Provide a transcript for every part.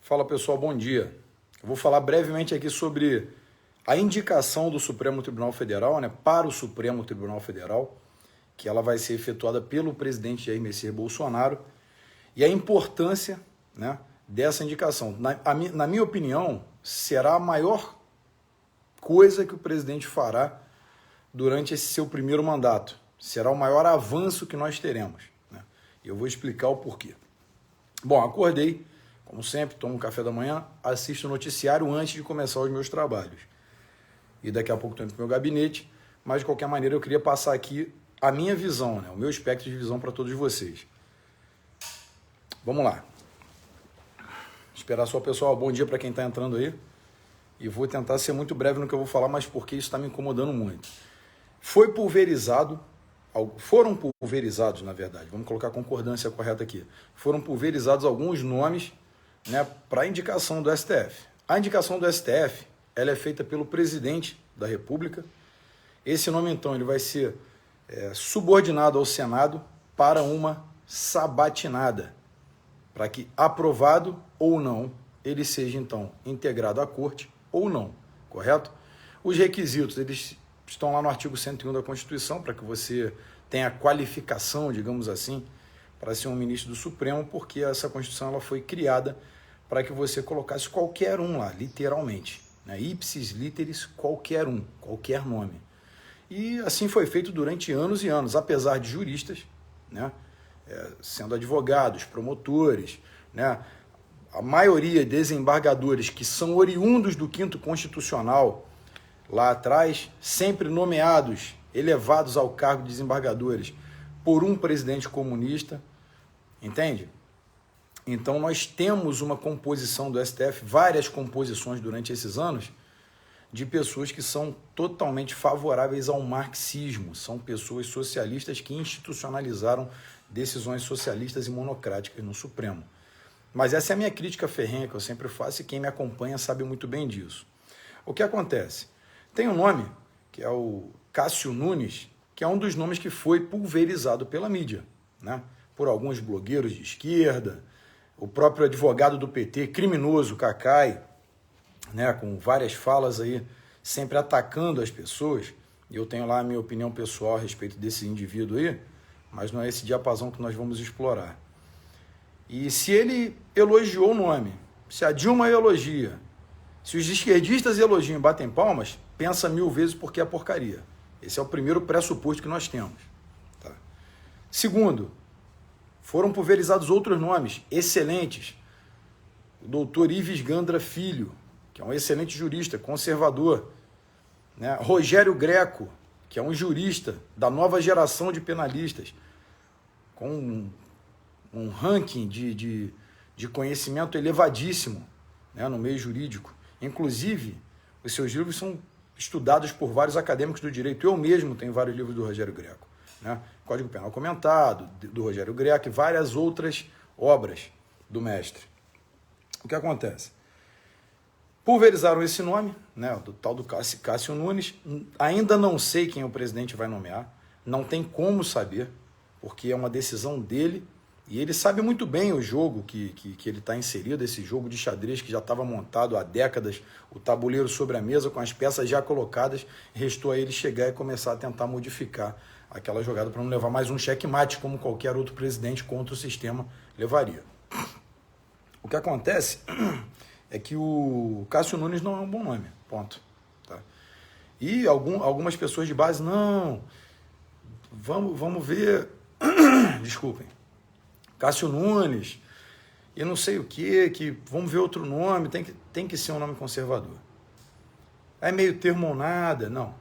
Fala pessoal, bom dia. Eu vou falar brevemente aqui sobre a indicação do Supremo Tribunal Federal, para o Supremo Tribunal Federal, que ela vai ser efetuada pelo presidente Jair Messias Bolsonaro, e a importância, dessa indicação. Na minha opinião, será a maior coisa que o presidente fará durante esse seu primeiro mandato. Será o maior avanço que nós teremos. E eu vou explicar o porquê. Bom, acordei, como sempre, tomo um café da manhã, assisto o noticiário antes de começar os meus trabalhos. E daqui a pouco estou indo para o meu gabinete, mas de qualquer maneira eu queria passar aqui a minha visão, o meu espectro de visão para todos vocês. Vamos lá. Esperar só o pessoal. Bom dia para quem está entrando aí. E vou tentar ser muito breve no que eu vou falar, mas porque isso está me incomodando muito. Foram pulverizados, na verdade, vamos colocar a concordância correta aqui. Foram pulverizados alguns nomes para a indicação do STF. A indicação do STF ela é feita pelo presidente da República. Esse nome, então, ele vai ser subordinado ao Senado para uma sabatinada, para que, aprovado ou não, ele seja, então, integrado à Corte ou não, correto? Os requisitos, eles estão lá no artigo 101 da Constituição, para que você tenha qualificação, digamos assim, para ser um ministro do Supremo, porque essa Constituição ela foi criada para que você colocasse qualquer um lá, literalmente. Ipsis literis, qualquer um, qualquer nome. E assim foi feito durante anos e anos, apesar de juristas, sendo advogados, promotores, a maioria desembargadores que são oriundos do 5º Constitucional, lá atrás, sempre nomeados, elevados ao cargo de desembargadores por um presidente comunista, entende? Então nós temos uma composição do STF, várias composições durante esses anos, de pessoas que são totalmente favoráveis ao marxismo, são pessoas socialistas que institucionalizaram decisões socialistas e monocráticas no Supremo. Mas essa é a minha crítica ferrenha que eu sempre faço e quem me acompanha sabe muito bem disso. O que acontece? Tem um nome, que é o Cássio Nunes, que é um dos nomes que foi pulverizado pela mídia, por alguns blogueiros de esquerda, o próprio advogado do PT, criminoso, Cacai, com várias falas aí, sempre atacando as pessoas. E eu tenho lá a minha opinião pessoal a respeito desse indivíduo aí, mas não é esse diapasão que nós vamos explorar. E se ele elogiou o nome, se a Dilma elogia, se os esquerdistas elogiam e batem palmas, pensa 1000 vezes porque é porcaria. Esse é o primeiro pressuposto que nós temos. Segundo, foram pulverizados outros nomes excelentes. O doutor Ives Gandra Filho, que é um excelente jurista, conservador. Rogério Greco, que é um jurista da nova geração de penalistas, com um ranking de conhecimento elevadíssimo no meio jurídico. Inclusive, os seus livros são estudados por vários acadêmicos do direito. Eu mesmo tenho vários livros do Rogério Greco. Código Penal Comentado, do Rogério Greco, e várias outras obras do mestre. O que acontece? Pulverizaram esse nome, do tal do Cássio Nunes. Ainda não sei quem o presidente vai nomear. Não tem como saber, porque é uma decisão dele. E ele sabe muito bem o jogo que ele está inserido, esse jogo de xadrez que já estava montado há décadas, o tabuleiro sobre a mesa, com as peças já colocadas, restou a ele chegar e começar a tentar modificar aquela jogada para não levar mais um checkmate, como qualquer outro presidente contra o sistema levaria. O que acontece é que o Cássio Nunes não é um bom nome, ponto. E algumas pessoas de base, não, vamos ver, desculpem, Cássio Nunes, e não sei o que vamos ver outro nome, tem que ser um nome conservador. É meio termo ou nada, não.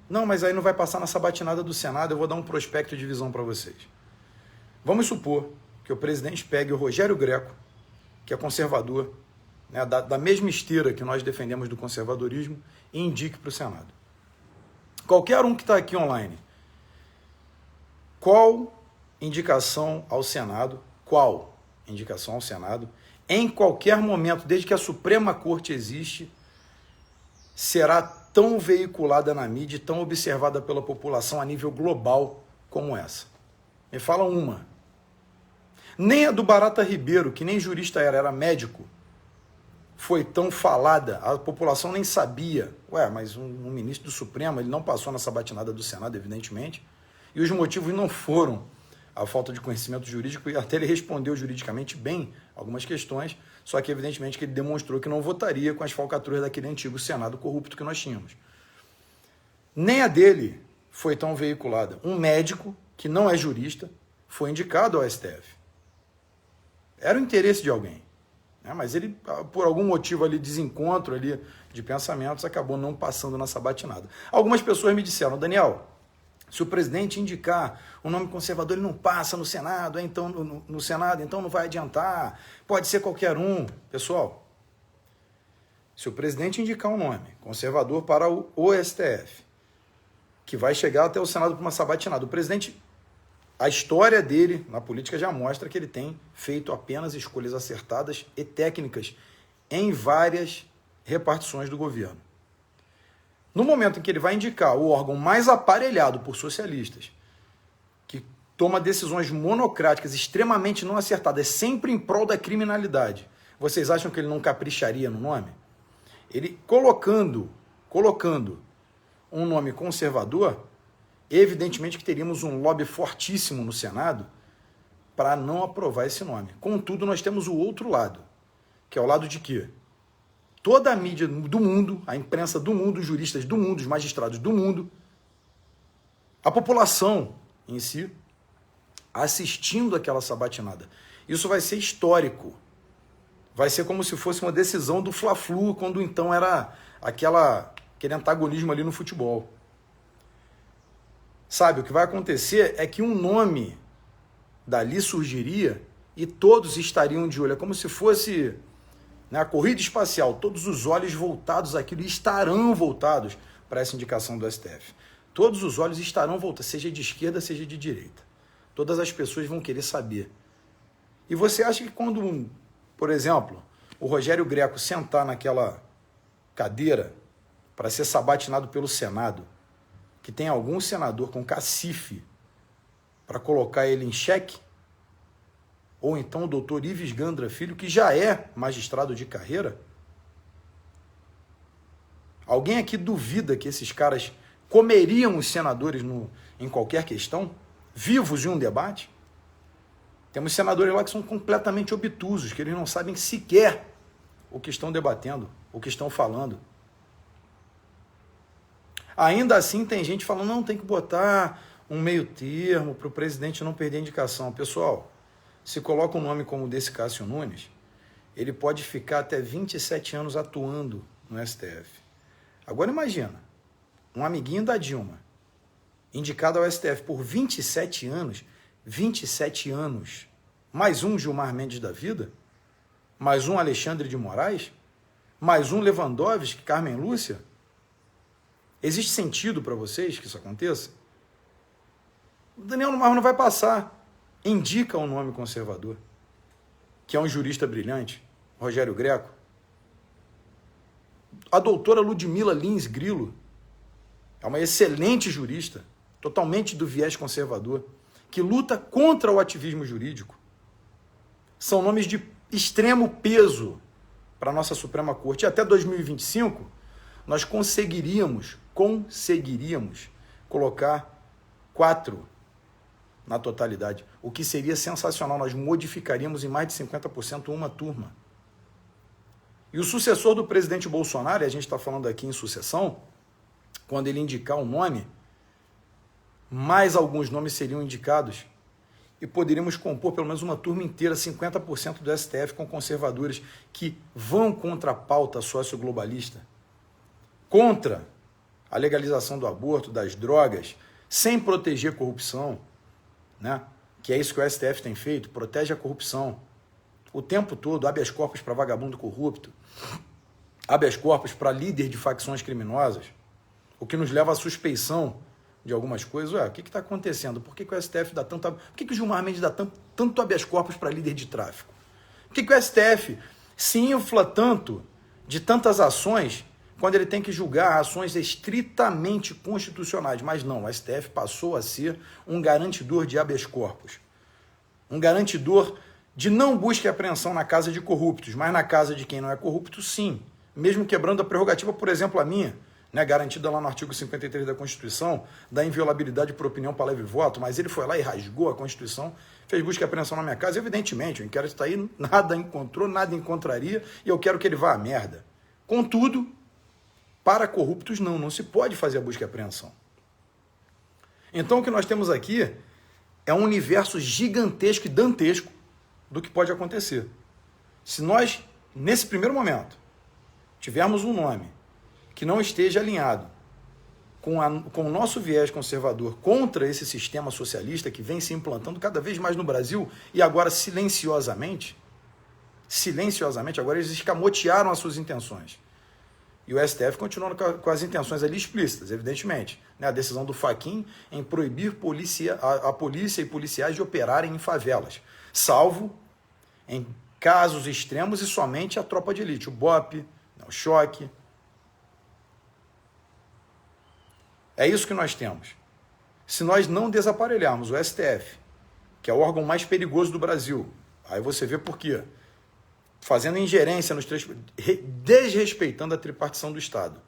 Não, mas aí não vai passar na sabatinada do Senado, eu vou dar um prospecto de visão para vocês. Vamos supor que o presidente pegue o Rogério Greco, que é conservador, da mesma esteira que nós defendemos do conservadorismo, e indique para o Senado. Qualquer um que está aqui online, qual indicação ao Senado, em qualquer momento, desde que a Suprema Corte existe, será tão veiculada na mídia, tão observada pela população a nível global como essa? Me fala uma. Nem a do Barata Ribeiro, que nem jurista era médico, foi tão falada, a população nem sabia. Ué, mas um ministro do Supremo, ele não passou na sabatinada do Senado, evidentemente, e os motivos não foram a falta de conhecimento jurídico, e até ele respondeu juridicamente bem algumas questões, só que evidentemente que ele demonstrou que não votaria com as falcatruas daquele antigo Senado corrupto que nós tínhamos. Nem a dele foi tão veiculada. Um médico, que não é jurista, foi indicado ao STF. Era o interesse de alguém, né? Mas ele, por algum motivo ali, desencontro ali de pensamentos, acabou não passando na sabatinada. Algumas pessoas me disseram, Daniel, se o presidente indicar um nome conservador, ele não passa no Senado, então no Senado, então não vai adiantar, pode ser qualquer um. Pessoal, se o presidente indicar um nome conservador para o STF, que vai chegar até o Senado para uma sabatinada, o presidente, a história dele na política já mostra que ele tem feito apenas escolhas acertadas e técnicas em várias repartições do governo. No momento em que ele vai indicar o órgão mais aparelhado por socialistas, que toma decisões monocráticas extremamente não acertadas, sempre em prol da criminalidade, vocês acham que ele não capricharia no nome? Ele colocando um nome conservador, evidentemente que teríamos um lobby fortíssimo no Senado para não aprovar esse nome. Contudo, nós temos o outro lado, que é o lado de quê? Toda a mídia do mundo, a imprensa do mundo, os juristas do mundo, os magistrados do mundo, a população em si, assistindo aquela sabatinada. Isso vai ser histórico. Vai ser como se fosse uma decisão do Fla-Flu, quando então era aquele antagonismo ali no futebol. Sabe, o que vai acontecer é que um nome dali surgiria e todos estariam de olho. É como se fosse, né, a corrida espacial, todos os olhos voltados àquilo e estarão voltados para essa indicação do STF. Todos os olhos estarão voltados, seja de esquerda, seja de direita. Todas as pessoas vão querer saber. E você acha que quando, por exemplo, o Rogério Greco sentar naquela cadeira para ser sabatinado pelo Senado, que tem algum senador com cacife para colocar ele em xeque, ou então o doutor Ives Gandra Filho, que já é magistrado de carreira? Alguém aqui duvida que esses caras comeriam os senadores em qualquer questão, vivos em um debate? Temos senadores lá que são completamente obtusos, que eles não sabem sequer o que estão debatendo, o que estão falando. Ainda assim, tem gente falando, não, tem que botar um meio termo para o presidente não perder a indicação. Pessoal, se coloca um nome como o desse Cássio Nunes, ele pode ficar até 27 anos atuando no STF. Agora imagina, um amiguinho da Dilma, indicado ao STF por 27 anos, mais um Gilmar Mendes da vida, mais um Alexandre de Moraes, mais um Lewandowski, Carmen Lúcia. Existe sentido para vocês que isso aconteça? O Daniel Marro não vai passar. Indica um nome conservador, que é um jurista brilhante, Rogério Greco. A doutora Ludmila Lins Grilo é uma excelente jurista, totalmente do viés conservador, que luta contra o ativismo jurídico. São nomes de extremo peso para a nossa Suprema Corte. E até 2025, nós conseguiríamos colocar 4 na totalidade, o que seria sensacional. Nós modificaríamos em mais de 50% uma turma. E o sucessor do presidente Bolsonaro, e a gente está falando aqui em sucessão, quando ele indicar um nome, mais alguns nomes seriam indicados e poderíamos compor pelo menos uma turma inteira, 50% do STF com conservadores que vão contra a pauta socioglobalista, contra a legalização do aborto, das drogas, sem proteger a corrupção, né? Que é isso que o STF tem feito, protege a corrupção. O tempo todo, habeas corpus para vagabundo corrupto, habeas corpus para líder de facções criminosas, o que nos leva à suspeição de algumas coisas. Ué, o que está acontecendo? Por que o STF dá tanto... Por que o Gilmar Mendes dá tanto habeas corpus para líder de tráfico? Por que o STF se infla tanto de tantas ações quando ele tem que julgar ações estritamente constitucionais? Mas não, o STF passou a ser um garantidor de habeas corpus, um garantidor de não busca e apreensão na casa de corruptos, mas na casa de quem não é corrupto, sim. Mesmo quebrando a prerrogativa, por exemplo, a minha, né, garantida lá no artigo 53 da Constituição, da inviolabilidade por opinião, palavra e voto, mas ele foi lá e rasgou a Constituição, fez busca e apreensão na minha casa. Evidentemente, o inquérito está aí, nada encontrou, nada encontraria, e eu quero que ele vá à merda. Contudo, para corruptos não se pode fazer a busca e apreensão. Então o que nós temos aqui é um universo gigantesco e dantesco do que pode acontecer. Se nós, nesse primeiro momento, tivermos um nome que não esteja alinhado com o nosso viés conservador contra esse sistema socialista que vem se implantando cada vez mais no Brasil e agora silenciosamente, agora eles escamotearam as suas intenções. E o STF continua com as intenções ali explícitas, evidentemente. Né? A decisão do Fachin em proibir a polícia e policiais de operarem em favelas, salvo em casos extremos e somente a tropa de elite, o BOP, o choque. É isso que nós temos. Se nós não desaparelharmos o STF, que é o órgão mais perigoso do Brasil, aí você vê por quê. Fazendo ingerência nos três, desrespeitando a tripartição do Estado.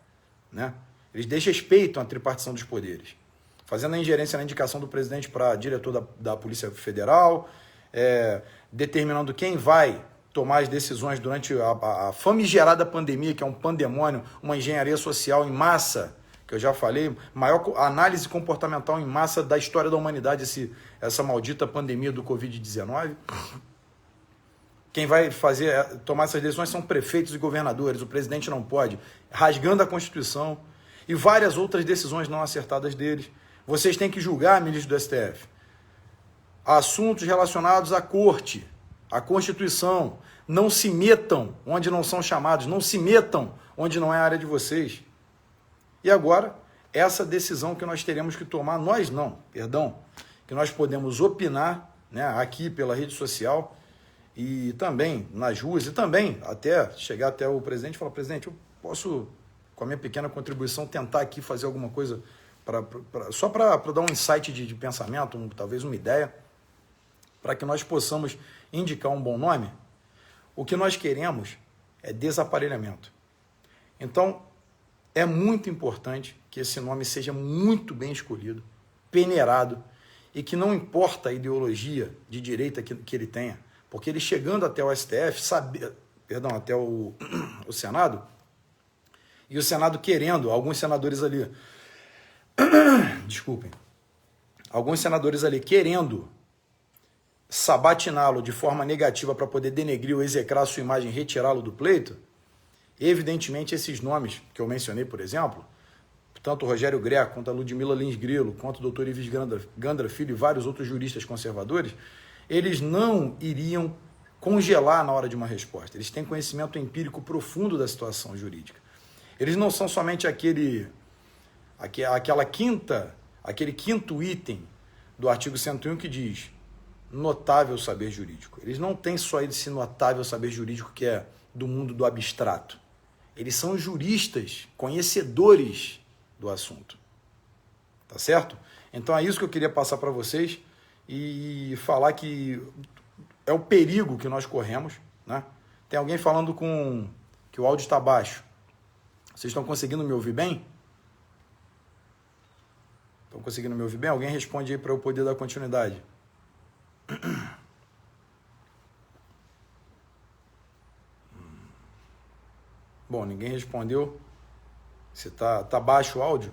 Né? Eles desrespeitam a tripartição dos poderes. Fazendo a ingerência na indicação do presidente para diretor da Polícia Federal, determinando quem vai tomar as decisões durante a famigerada pandemia, que é um pandemônio, uma engenharia social em massa, que eu já falei, maior análise comportamental em massa da história da humanidade, essa maldita pandemia do Covid-19. Quem vai tomar essas decisões são prefeitos e governadores, o presidente não pode, rasgando a Constituição e várias outras decisões não acertadas deles. Vocês têm que julgar, ministro do STF, assuntos relacionados à corte, à Constituição. Não se metam onde não são chamados, não se metam onde não é a área de vocês. E agora, essa decisão que nós teremos que tomar, que nós podemos opinar, né, aqui pela rede social, e também nas ruas, e também até chegar até o presidente e falar: presidente, eu posso, com a minha pequena contribuição, tentar aqui fazer alguma coisa só para dar um insight de pensamento, talvez uma ideia, para que nós possamos indicar um bom nome. O que nós queremos é desaparelhamento. Então, é muito importante que esse nome seja muito bem escolhido, peneirado, e que não importa a ideologia de direita que ele tenha, porque ele chegando até o STF, até o Senado, e o Senado querendo, alguns senadores ali, desculpem, alguns senadores ali querendo sabatiná-lo de forma negativa para poder denegrir ou execrar a sua imagem, retirá-lo do pleito, evidentemente esses nomes que eu mencionei, por exemplo, tanto o Rogério Greco, quanto a Ludmila Lins Grilo, quanto o Dr. Ives Gandra Filho e vários outros juristas conservadores, eles não iriam congelar na hora de uma resposta. Eles têm conhecimento empírico profundo da situação jurídica. Eles não são somente aquele quinto item do artigo 101 que diz notável saber jurídico. Eles não têm só esse notável saber jurídico que é do mundo do abstrato. Eles são juristas, conhecedores do assunto. Tá certo? Então é isso que eu queria passar para vocês e falar que é o perigo que nós corremos, né? Tem alguém falando que o áudio está baixo. Vocês estão conseguindo me ouvir bem? Estão conseguindo me ouvir bem? Alguém responde aí para eu poder dar continuidade. Bom, ninguém respondeu. Se tá baixo o áudio?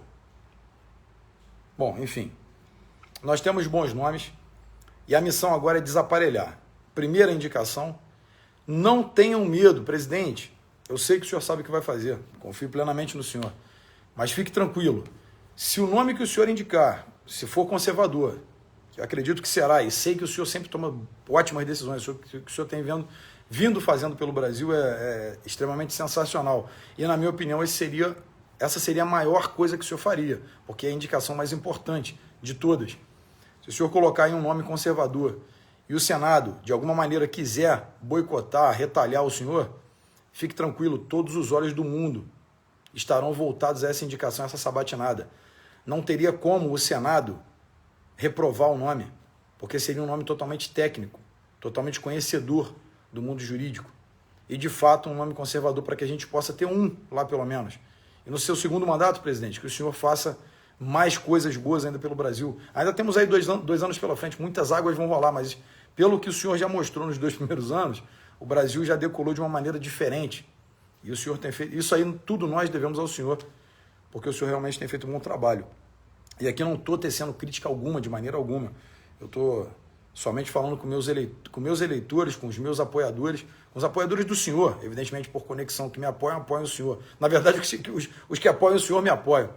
Bom, enfim. Nós temos bons nomes e a missão agora é desaparelhar. Primeira indicação, não tenham medo, presidente. Eu sei que o senhor sabe o que vai fazer, confio plenamente no senhor. Mas fique tranquilo, se o nome que o senhor indicar, se for conservador, que eu acredito que será, e sei que o senhor sempre toma ótimas decisões, o que o senhor tem vindo fazendo pelo Brasil é extremamente sensacional. E, na minha opinião, essa seria a maior coisa que o senhor faria, porque é a indicação mais importante de todas. Se o senhor colocar aí um nome conservador e o Senado, de alguma maneira, quiser boicotar, retalhar o senhor, fique tranquilo, todos os olhos do mundo estarão voltados a essa indicação, a essa sabatinada. Não teria como o Senado reprovar o nome, porque seria um nome totalmente técnico, totalmente conhecedor do mundo jurídico e, de fato, um nome conservador para que a gente possa ter um lá, pelo menos. E no seu segundo mandato, presidente, que o senhor faça mais coisas boas ainda pelo Brasil. Ainda temos aí 2 anos pela frente, muitas águas vão rolar, mas pelo que o senhor já mostrou nos 2 primeiros anos, o Brasil já decolou de uma maneira diferente. E o senhor tem feito... Isso aí tudo nós devemos ao senhor, porque o senhor realmente tem feito um bom trabalho. E aqui eu não estou tecendo crítica alguma, de maneira alguma. Eu estou somente falando com meus eleitores, com os meus apoiadores, com os apoiadores do senhor, evidentemente por conexão, que me apoiam, apoiam o senhor. Na verdade, os que apoiam o senhor me apoiam.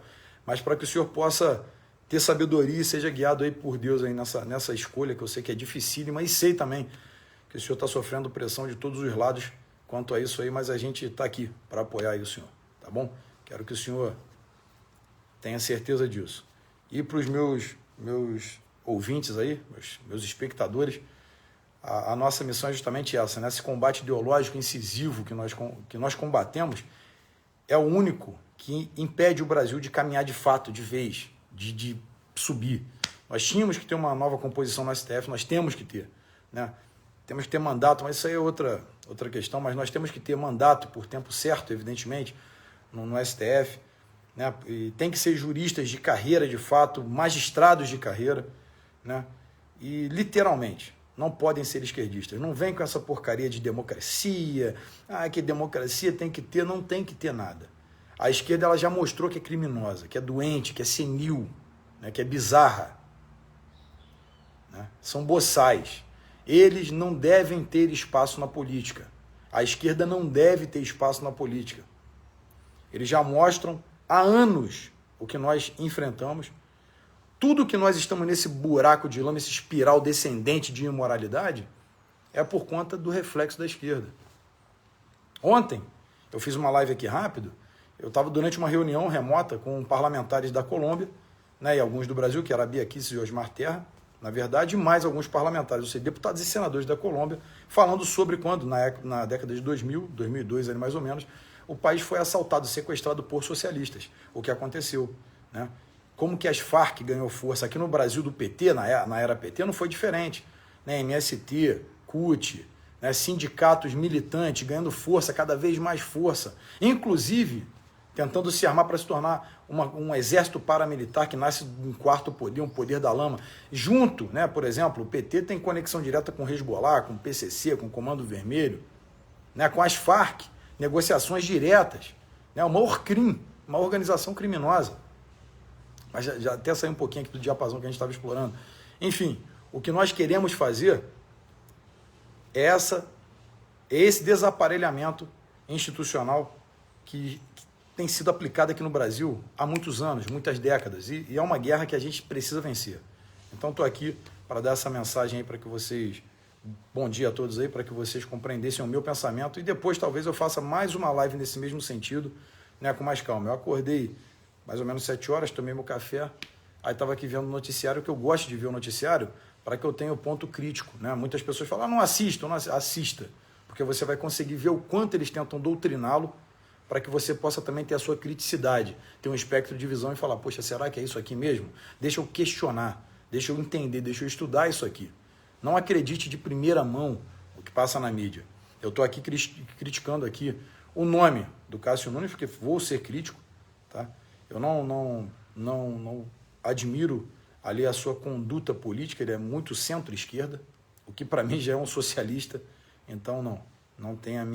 Mas para que o senhor possa ter sabedoria e seja guiado aí por Deus aí nessa escolha, que eu sei que é dificílima, e sei também que o senhor está sofrendo pressão de todos os lados quanto a isso aí, mas a gente está aqui para apoiar aí o senhor, tá bom? Quero que o senhor tenha certeza disso. E para os meus ouvintes aí, meus espectadores, a nossa missão é justamente essa, né? Esse combate ideológico incisivo que nós combatemos é o único que impede o Brasil de caminhar de fato, de vez, de subir. Nós tínhamos que ter uma nova composição no STF, nós temos que ter, né? Temos que ter mandato, mas isso aí é outra questão, mas nós temos que ter mandato por tempo certo, evidentemente, no STF, né? E tem que ser juristas de carreira, de fato, magistrados de carreira, né? E literalmente não podem ser esquerdistas. Não vem com essa porcaria de democracia, que democracia tem que ter, não tem que ter nada. A esquerda ela já mostrou que é criminosa, que é doente, que é senil, né? Que é bizarra, né? São boçais. Eles não devem ter espaço na política. A esquerda não deve ter espaço na política. Eles já mostram há anos o que nós enfrentamos. Tudo que nós estamos nesse buraco de lama, esse espiral descendente de imoralidade, é por conta do reflexo da esquerda. Ontem, eu fiz uma live aqui rápido, eu estava durante uma reunião remota com parlamentares da Colômbia, né, e alguns do Brasil, que era a Bia Kicis e Osmar Terra, na verdade, e mais alguns parlamentares, ou seja, deputados e senadores da Colômbia, falando sobre quando, na década de 2000, 2002, ali mais ou menos, o país foi assaltado, sequestrado por socialistas, o que aconteceu, né? Como que as Farc ganhou força aqui no Brasil do PT, na era PT, não foi diferente, né? MST, CUT, né? Sindicatos militantes ganhando força, cada vez mais força, inclusive tentando se armar para se tornar um exército paramilitar que nasce de um quarto poder, um poder da lama. Junto, né, por exemplo, o PT tem conexão direta com o Hezbollah, com o PCC, com o Comando Vermelho, né, com as Farc, negociações diretas, né, o maior crime, uma organização criminosa. Mas já até saiu um pouquinho aqui do diapasão que a gente estava explorando. Enfim, o que nós queremos fazer é esse desaparelhamento institucional que tem sido aplicado aqui no Brasil há muitos anos, muitas décadas, e é uma guerra que a gente precisa vencer. Então estou aqui para dar essa mensagem aí para que vocês, bom dia a todos aí, para que vocês compreendessem o meu pensamento, e depois talvez eu faça mais uma live nesse mesmo sentido, né, com mais calma. Eu acordei mais ou menos 7 horas, tomei meu café, aí estava aqui vendo o noticiário, que eu gosto de ver o noticiário, para que eu tenha o ponto crítico, né? Muitas pessoas falam, não assista, assista, porque você vai conseguir ver o quanto eles tentam doutriná-lo, para que você possa também ter a sua criticidade, ter um espectro de visão e falar, poxa, será que é isso aqui mesmo? Deixa eu questionar, deixa eu entender, deixa eu estudar isso aqui. Não acredite de primeira mão o que passa na mídia. Eu estou aqui criticando aqui o nome do Cássio Nunes, porque vou ser crítico, tá? Eu não admiro ali a sua conduta política, ele é muito centro-esquerda, o que para mim já é um socialista, então não tem o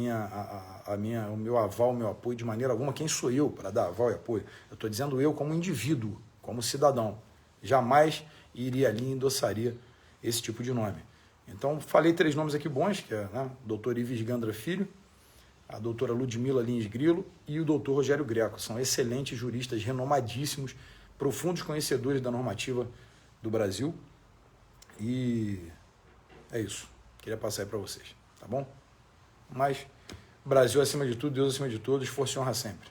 meu aval, o meu apoio de maneira alguma. Quem sou eu para dar aval e apoio? Eu estou dizendo eu como indivíduo, como cidadão. Jamais iria ali e endossaria esse tipo de nome. Então, falei 3 nomes aqui bons, que é, né, o doutor Ives Gandra Filho, a doutora Ludmila Lins Grilo e o doutor Rogério Greco. São excelentes juristas, renomadíssimos, profundos conhecedores da normativa do Brasil. E é isso. Queria passar aí para vocês, tá bom? Mas Brasil acima de tudo, Deus acima de todos, força e honra sempre.